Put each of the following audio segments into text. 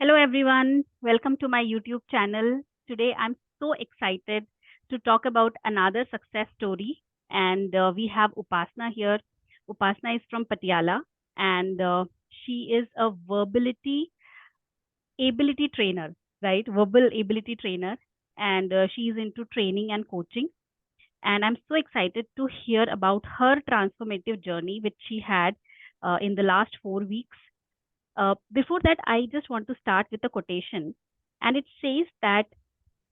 Hello, everyone. Welcome to my YouTube channel. Today, I'm so excited to talk about another success story. And we have Upasna here. Upasna is from Patiala, and she is a verbability ability trainer, right? Verbal ability trainer. And she is into training and coaching. And I'm so excited to hear about her transformative journey, which she had in the last 4 weeks. Before that, I just want to start with a quotation, and it says that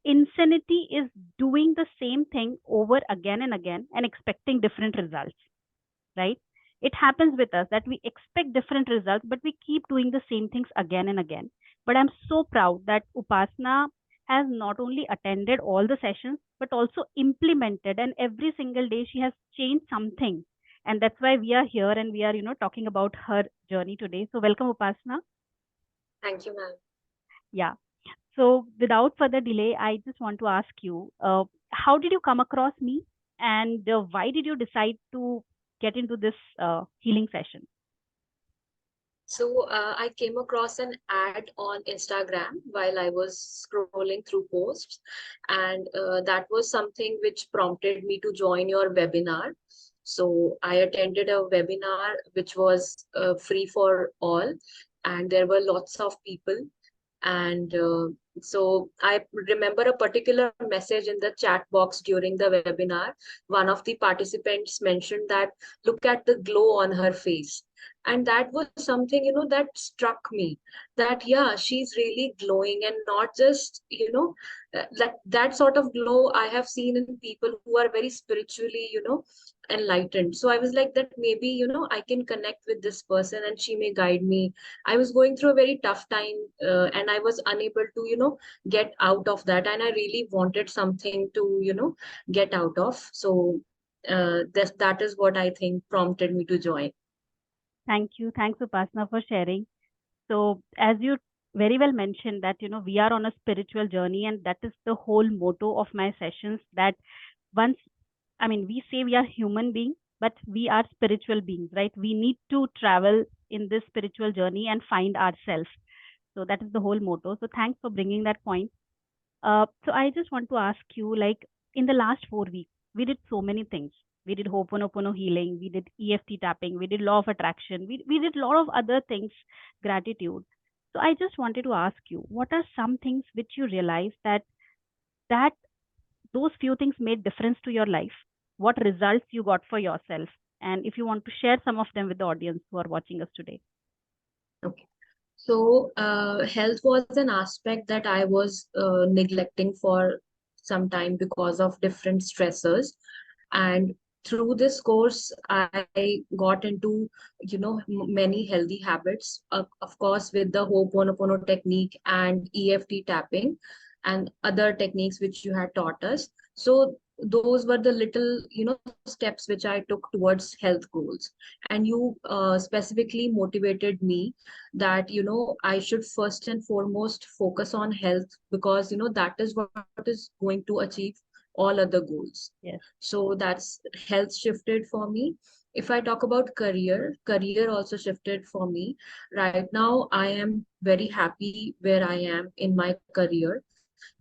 insanity is doing the same thing over again and again and expecting different results, right? It happens with us that we expect different results, but we keep doing the same things again and again. But I'm so proud that Upasna has not only attended all the sessions, but also implemented, and every single day she has changed something. And that's why we are here and we are, talking about her journey today. So welcome, Upasna. Thank you, ma'am. Yeah. So without further delay, I just want to ask you, how did you come across me, and why did you decide to get into this healing session? I came across an ad on Instagram while I was scrolling through posts, and that was something which prompted me to join your webinar. So I attended a webinar which was free for all, and there were lots of people. And so I remember a particular message in the chat box during the webinar. One of the participants mentioned that look at the glow on her face. And that was something, that struck me that, yeah, she's really glowing and not just, that sort of glow I have seen in people who are very spiritually, enlightened. So I was like that maybe, I can connect with this person and she may guide me. I was going through a very tough time and I was unable to, get out of that. And I really wanted something to, get out of. So that is what I think prompted me to join. Thank you. Thanks, Upasna, for sharing. So, as you very well mentioned, that we are on a spiritual journey, and that is the whole motto of my sessions. That once, I mean, we say we are human beings, but we are spiritual beings, right? We need to travel in this spiritual journey and find ourselves. So that is the whole motto. So thanks for bringing that point. So I just want to ask you, like in the last 4 weeks, we did so many things. We did Ho'oponopono healing, we did EFT tapping, we did law of attraction, we did a lot of other things, gratitude. So I just wanted to ask you, what are some things which you realized that those few things made difference to your life? What results you got for yourself? And if you want to share some of them with the audience who are watching us today. Okay. So, health was an aspect that I was neglecting for some time because of different stressors. And through this course, I got into, many healthy habits, of course, with the Ho'oponopono technique and EFT tapping and other techniques which you had taught us. So those were the little, steps which I took towards health goals. And you specifically motivated me that I should first and foremost focus on health because that is what is going to achieve all other goals. Yes. So that's health shifted for me. If I talk about career also shifted for me. Right now I am very happy where I am in my career,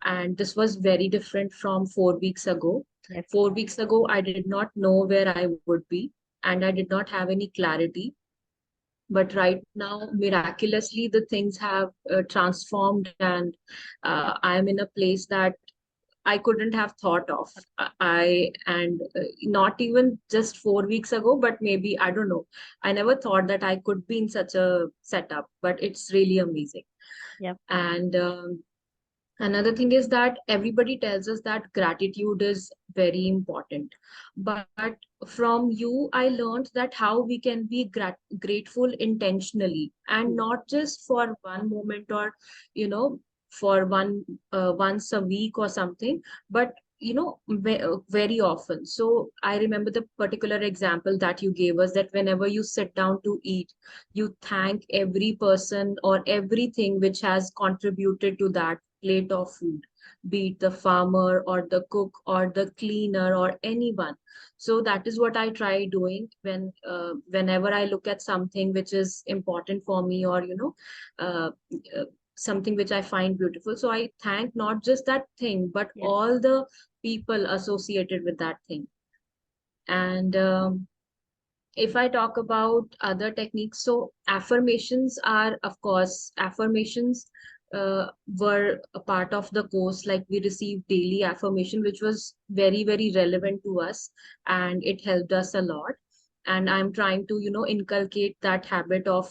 and this was very different from 4 weeks ago. Yes. 4 weeks ago I did not know where I would be, and I did not have any clarity. But right now miraculously the things have transformed, and I am in a place that I couldn't have thought of. I and Not even just 4 weeks ago, but maybe I don't know. I never thought that I could be in such a setup, but it's really amazing. Yep. And another thing is that everybody tells us that gratitude is very important. But from you, I learned that how we can be grateful intentionally and not just for one moment or, for once a week or something, but very often. So I remember the particular example that you gave us, that whenever you sit down to eat, you thank every person or everything which has contributed to that plate of food, be it the farmer or the cook or the cleaner or anyone. So that is what I try doing whenever I look at something which is important for me, or uh, something which I find beautiful. So I thank not just that thing, but Yes. all the people associated with that thing. And if I talk about other techniques, so affirmations are, of course, affirmations were a part of the course. Like we received daily affirmation, which was very, very relevant to us, and it helped us a lot. And I'm trying to, inculcate that habit of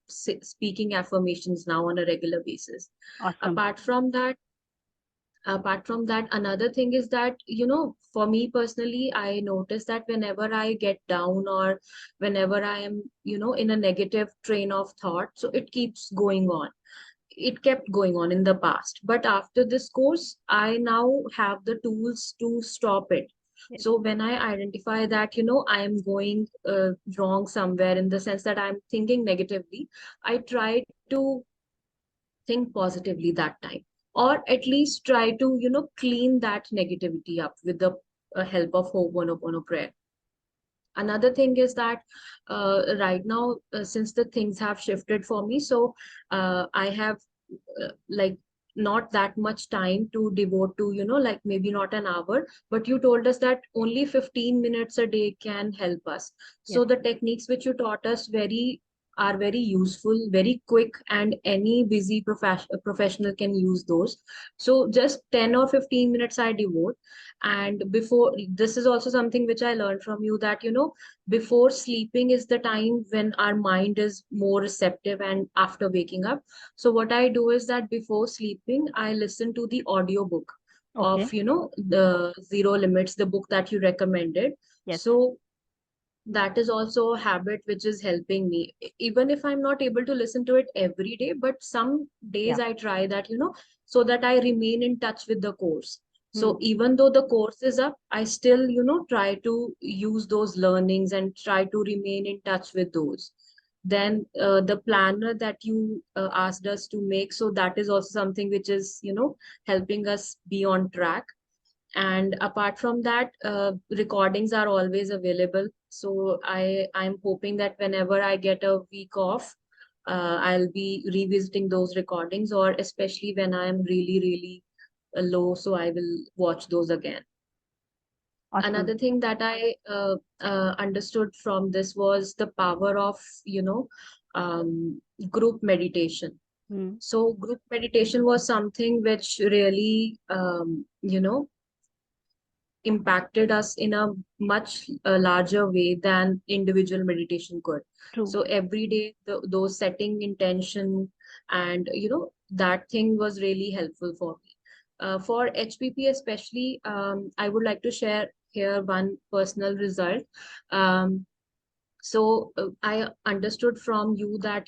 speaking affirmations now on a regular basis. Awesome. Apart from that, another thing is that, for me personally, I notice that whenever I get down or whenever I am, in a negative train of thought, so it keeps going on. It kept going on in the past, but after this course I now have the tools to stop it. Yes. So when I identify that, I am going wrong somewhere, in the sense that I'm thinking negatively, I try to think positively that time, or at least try to, clean that negativity up with the help of Ho'oponopono prayer. Another thing is that right now, since the things have shifted for me, so I have like not that much time to devote to, like maybe not an hour, but you told us that only 15 minutes a day can help us. Yes. So the techniques which you taught us are very useful, very quick, and any busy professional can use those. So just 10 or 15 minutes I devote. And before, this is also something which I learned from you, that before sleeping is the time when our mind is more receptive, and after waking up. So what I do is that before sleeping, I listen to the audiobook Okay. of, the Zero Limits, the book that you recommended. Yes. So that is also a habit which is helping me. Even if I'm not able to listen to it every day, but some Yeah. days I try that, so that I remain in touch with the course. Hmm. So even though the course is up, I still, try to use those learnings and try to remain in touch with those. Then the planner that you asked us to make, so that is also something which is, helping us be on track. And apart from that, recordings are always available. So I'm hoping that whenever I get a week off, I'll be revisiting those recordings, or especially when I'm really, really low, so I will watch those again. Awesome. Another thing that I understood from this was the power of, um, group meditation. Hmm. So group meditation was something which really, impacted us in a much larger way than individual meditation could. True. So every day, those setting intention, and that thing was really helpful for me. For HPP especially, I would like to share here one personal result. Um, I understood from you that,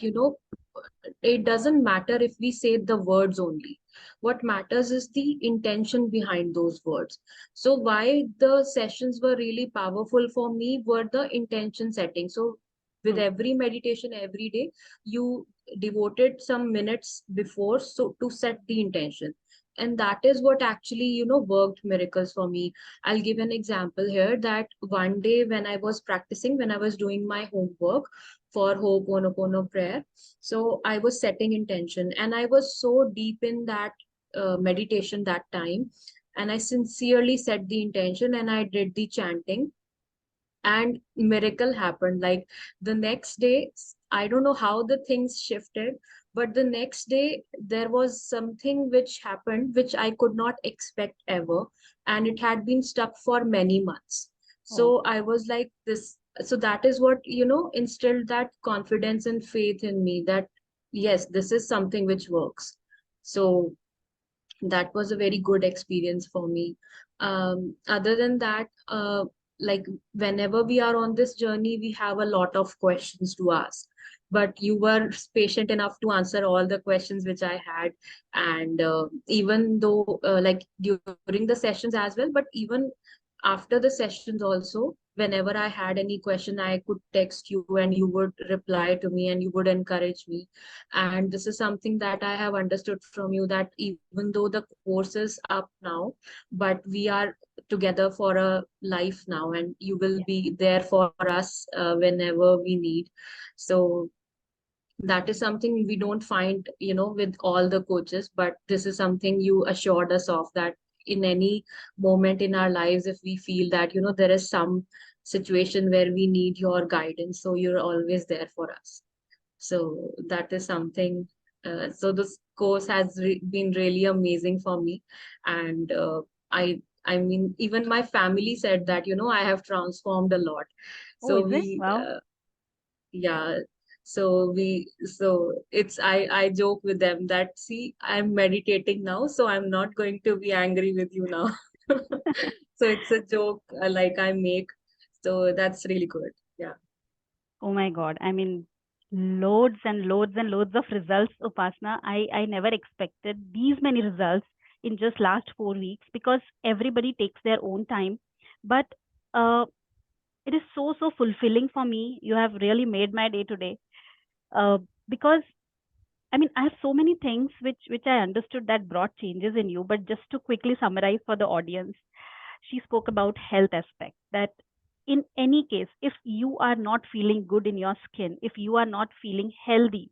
it doesn't matter if we say the words only. What matters is the intention behind those words. So why the sessions were really powerful for me were the intention setting. So with True. every meditation every day, you devoted some minutes before, so to set the intention. And that is what actually, worked miracles for me. I'll give an example here, that one day when I was practicing, when I was doing my homework for Ho'oponopono prayer, so I was setting intention, and I was so deep in that meditation that time. And I sincerely set the intention, and I did the chanting, and miracle happened. Like the next day, I don't know how the things shifted, but the next day there was something which happened which I could not expect ever, and it had been stuck for many months. Oh, So I was like this. So that is what, instilled that confidence and faith in me, that yes, this is something which works. So that was a very good experience for me. Other than that, like whenever we are on this journey, we have a lot of questions to ask. But you were patient enough to answer all the questions which I had. And even though, like during the sessions as well, but even after the sessions also, whenever I had any question, I could text you and you would reply to me and you would encourage me. And this is something that I have understood from you, that even though the course is up now, but we are together for a life now, and you will yes. be there for us whenever we need. So That is something we don't find, with all the coaches, but this is something you assured us of, that in any moment in our lives, if we feel that, there is some situation where we need your guidance, so you're always there for us. So that is something. So this course has been really amazing for me, and I mean, even my family said that, I have transformed a lot. Oh, So is it? Wow. yeah, so it's, I joke with them that, see, I'm meditating now, so I'm not going to be angry with you now. So it's a joke, like I make. So that's really good. Yeah. Oh my God. I mean, loads and loads and loads of results, Upasna. I never expected these many results in just last 4 weeks because everybody takes their own time. But uh, it is so, so fulfilling for me. You have really made my day today. Uh, because I mean, I have so many things which I understood that brought changes in you. But just to quickly summarize for the audience, she spoke about health aspect that in any case, if you are not feeling good in your skin, if you are not feeling healthy,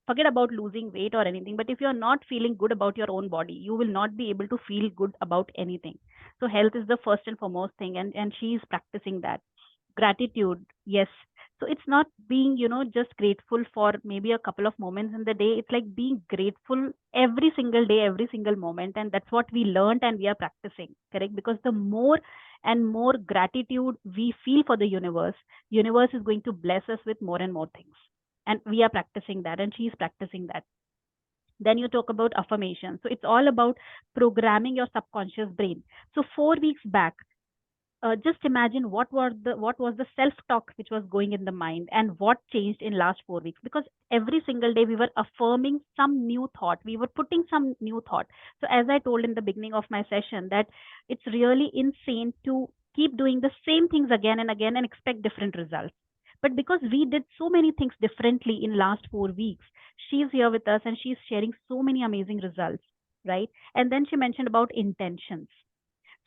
forget about losing weight or anything, but if you're not feeling good about your own body, you will not be able to feel good about anything. So health is the first and foremost thing, and she is practicing that. Gratitude, yes. So it's not being, just grateful for maybe a couple of moments in the day. It's like being grateful every single day, every single moment, and that's what we learned and we are practicing, correct? Because the more and more gratitude we feel for the universe is going to bless us with more and more things, and we are practicing that, and she is practicing that. Then you talk about affirmation, so it's all about programming your subconscious brain. So 4 weeks back, just imagine what was the self talk which was going in the mind, and what changed in last 4 weeks, because every single day we were affirming some new thought, we were putting some new thought. So as I told in the beginning of my session, that it's really insane to keep doing the same things again and again and expect different results. But because we did so many things differently in last 4 weeks, she's here with us and she's sharing so many amazing results, right? And then she mentioned about intentions.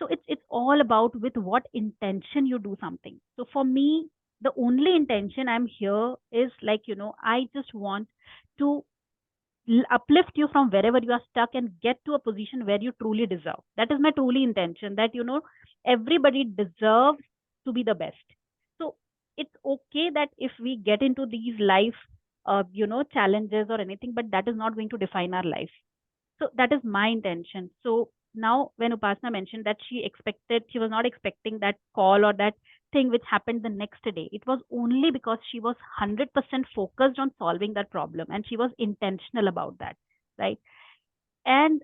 So it's all about with what intention you do something. So for me, the only intention I'm here is like, I just want to uplift you from wherever you are stuck and get to a position where you truly deserve. That is my truly intention, that everybody deserves to be the best. So it's okay that if we get into these life challenges or anything, but that is not going to define our life. So that is my intention. So now, when Upasana mentioned that she was not expecting that call or that thing which happened the next day, it was only because she was 100% focused on solving that problem and she was intentional about that, right? And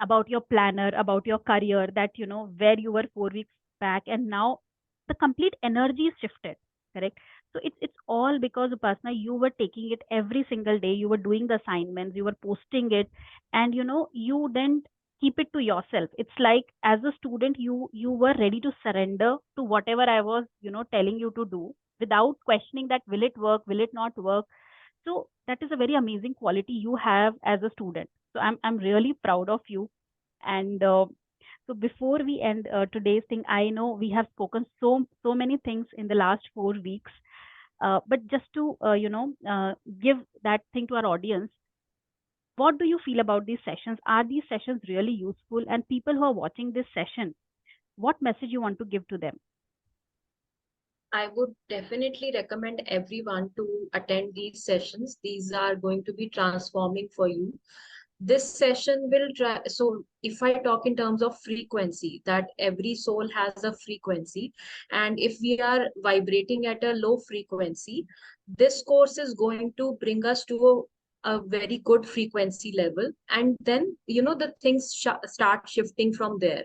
about your planner, about your career, that where you were 4 weeks back, and now the complete energy is shifted, correct? So it's all because, Upasana, you were taking it every single day, you were doing the assignments, you were posting it, and you didn't keep it to yourself. It's like as a student, you were ready to surrender to whatever I was telling you to do, without questioning that will it work, will it not work. So that is a very amazing quality you have as a student. So I'm really proud of you. And so before we end today's thing, I know we have spoken so many things in the last 4 weeks. But just to give that thing to our audience, what do you feel about these sessions? Are these sessions really useful? And people who are watching this session, what message you want to give to them? I would definitely recommend everyone to attend these sessions. These are going to be transforming for you. This session will try. So, if I talk in terms of frequency, that every soul has a frequency, and if we are vibrating at a low frequency, this course is going to bring us to a very good frequency level, and then the things start shifting from there.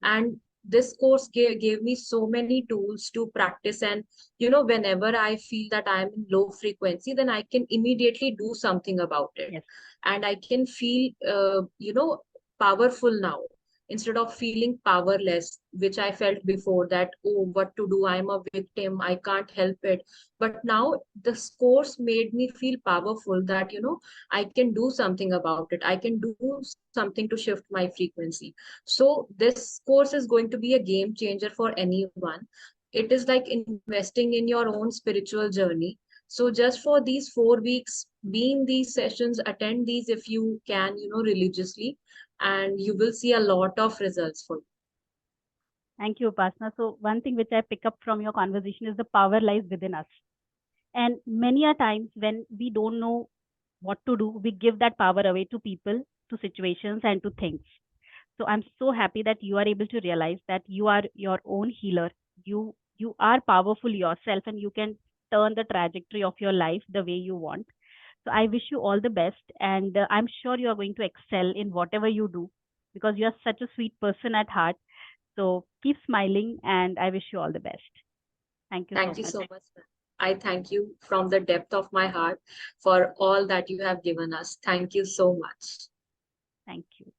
And this course gave me so many tools to practice, and whenever I feel that I'm in low frequency, then I can immediately do something about it, Yes. and I can feel powerful now, instead of feeling powerless, which I felt before, that, oh, what to do, I'm a victim, I can't help it. But now this course made me feel powerful, that I can do something about it, I can do something to shift my frequency. So this course is going to be a game changer for anyone. It is like investing in your own spiritual journey. So just for these 4 weeks, be in these sessions, attend these if you can, religiously, and you will see a lot of results for you. Thank you, Upasna. So one thing which I pick up from your conversation is the power lies within us. And many a times when we don't know what to do, we give that power away to people, to situations, and to things. So I'm so happy that you are able to realize that you are your own healer. You are powerful yourself, and you can turn the trajectory of your life the way you want. So I wish you all the best, and I'm sure you are going to excel in whatever you do because you are such a sweet person at heart. So keep smiling, and I wish you all the best. Thank you so Thank you much. so much, ma'am. I thank you from the depth of my heart for all that you have given us. Thank you so much. Thank you.